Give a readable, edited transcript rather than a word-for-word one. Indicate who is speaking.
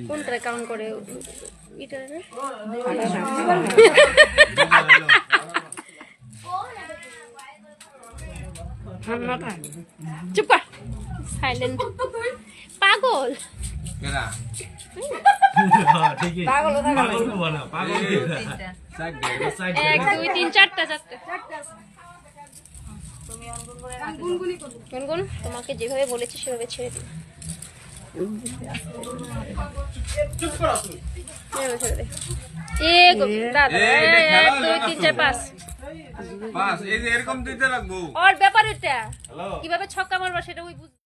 Speaker 1: কোনটা কাউন্ট করে এটা চুপ কর সাইলেন্ট পাগল পাগল এক দুই তিন চারটা গুনগুন তোমাকে যেভাবে বলেছি সেভাবে ছেড়ে দিই কিভাবে ছক্কা মারবা সেটা ওই